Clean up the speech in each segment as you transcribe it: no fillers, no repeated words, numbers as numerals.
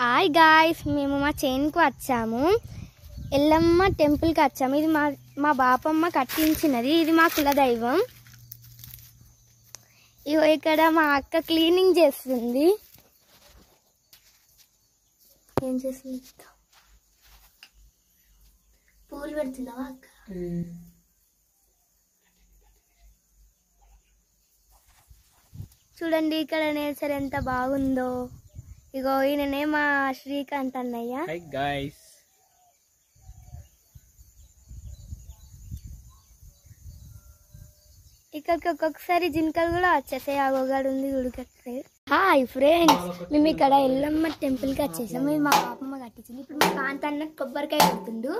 Hi guys, మేము మా చేనుకు వచ్చాము. ఎల్లమ్మ టెంపుల్కి వచ్చాము. ఇది మా బాపమ్మ కట్టించినది. ఇది మా కులదైవం. ఇగో ఇక్కడ మా అక్క క్లీనింగ్ చేస్తుంది. ఏం చేస్తుంది? పూలు పెడుతున్నావా అక్క? చూడండి ఇక్కడ నేచర్ ఎంత బాగుందో. ఇగో ఈయననే మా శ్రీకాంత్ అన్నయ్య. హై గైస్, ఇక్కడికి ఒక్కొక్కసారి జింకలు కూడా వచ్చేసాయి. ఆ గోగాడు ఉంది ఉడకట్లేదు. హాయ్ ఫ్రెండ్స్, మేము ఇక్కడ ఎల్లమ్మ టెంపుల్కి వచ్చేసాము. ఇది మా పాపమ్మ కట్టించింది. ఇప్పుడు మా కాంత అన్న కొబ్బరికాయ కొడుతుండు.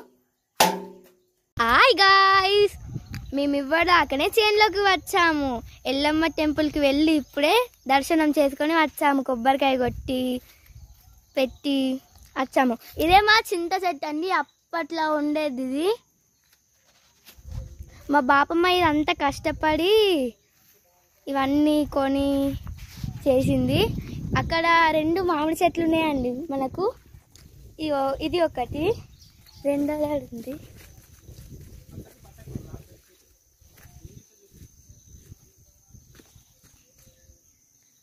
హాయ్ గాయ్స్, మేము ఇవ్వడాకనే చేనులోకి వచ్చాము. ఎల్లమ్మ టెంపుల్కి వెళ్ళి ఇప్పుడే దర్శనం చేసుకొని వచ్చాము. కొబ్బరికాయ కొట్టి పెట్టి వచ్చాము. ఇదే మా చింత చెట్టు అండి, అప్పట్లో ఉండేది ఇది. మా బాపమ్మ ఇదంతా కష్టపడి ఇవన్నీ కొని చేసింది. అక్కడ 2 మామిడి చెట్లు ఉన్నాయండి మనకు. ఇది ఒకటి, రెండోది ఉంది.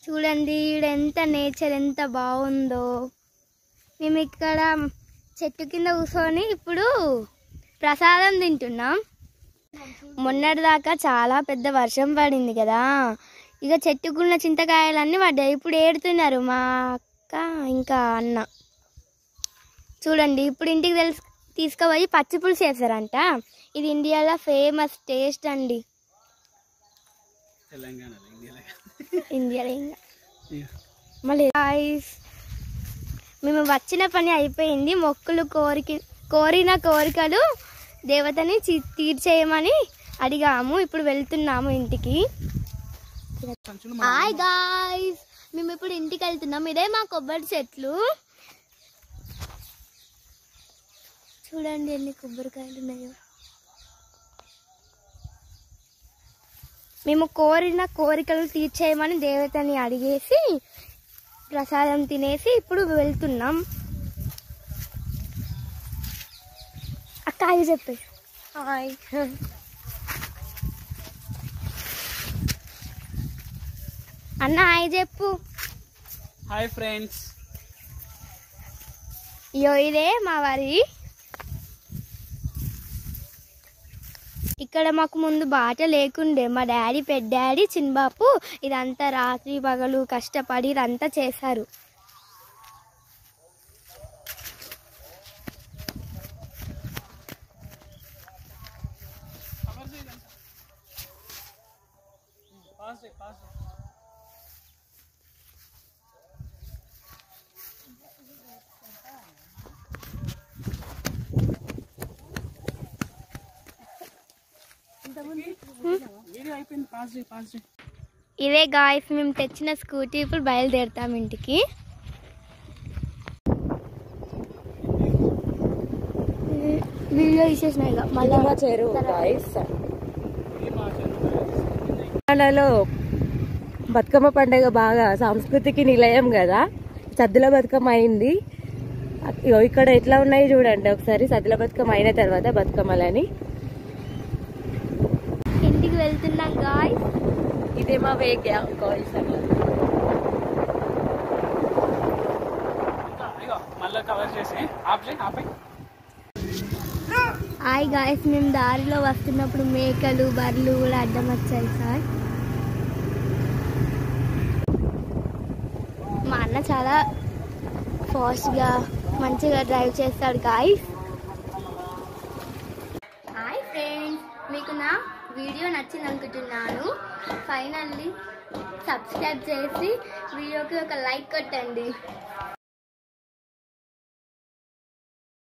చూడండి ఈడ ఎంత నేచర్ ఎంత బాగుందో. మేము ఇక్కడ చెట్టు కింద కూర్చొని ఇప్పుడు ప్రసాదం తింటున్నాం. మొన్నటిదాకా చాలా పెద్ద వర్షం పడింది కదా, ఇక చెట్టుకున్న చింతకాయలన్నీ పడ్డాయి. ఇప్పుడు ఏడుతున్నారు మా అక్క ఇంకా అన్న. చూడండి ఇప్పుడు ఇంటికి తీసుకుపోయి పచ్చి పులుసు చేస్తారంట. ఇది ఇండియాలో ఫేమస్ టేస్ట్ అండి. ఇండియాలో మళ్ళీ మేము వచ్చిన పని అయిపోయింది. మొక్కులు కోరిన కోరికలు దేవతని తీర్చేయమని అడిగాము. ఇప్పుడు వెళ్తున్నాము ఇంటికి. హాయ్ గాయ్స్, మేము ఇప్పుడు ఇంటికి వెళ్తున్నాం. ఇదే మా కొబ్బరి చెట్లు. చూడండి ఎన్ని కొబ్బరికాయలు ఉన్నాయో. మేము కోరిన కోరికలు తీర్చేయమని దేవతని అడిగేసి ప్రసాదం తినేసి ఇప్పుడు వెళ్తున్నాం. అక్క హాయ్ చెప్పు. హాయ్ అన్న హాయ్ చెప్పు. Hi friends. ఇదే మా వరి. ఇక్కడ మాకు ముందు బాట లేకుండే. మా డాడీ పెద్ద డాడీ చిన్నబాపు ఇదంతా రాత్రి పగలు కష్టపడి ఇదంతా చేశారు. ఇదే గాయ్స్ మేము తెచ్చిన స్కూటీ. ఇప్పుడు బయలుదేరుతాం ఇంటికి. వీడియో ఇచ్చేసినాయి మళ్ళీ తెలంగాణలో బతుకమ్మ పండుగ బాగా సంస్కృతికి నిలయం కదా. సద్దుల బతుకమ్మ అయింది. ఇక్కడ ఎట్లా ఉన్నాయి చూడండి ఒకసారి. సద్దుల బతుకమ్మ అయిన తర్వాత బతుకమ్మలని ఇంటికి వెళ్తున్నాం గాయ్స్. ఇదే మా వే గాయ్స్. హాయ్ గాయ్స్, మేము దారిలో వస్తున్నప్పుడు మేకలు బర్రెలు కూడా అడ్డం వచ్చాయి సార్. మా అన్న చాలా ఫాస్ట్గా మంచిగా డ్రైవ్ చేస్తాడు గాయ్స్. హాయ్ ఫ్రెండ్స్, మీకు నా వీడియో నచ్చింది అనుకుంటున్నాను. ఫైనల్లీ సబ్స్క్రైబ్ చేసి వీడియోకి ఒక లైక్ కొట్టండి.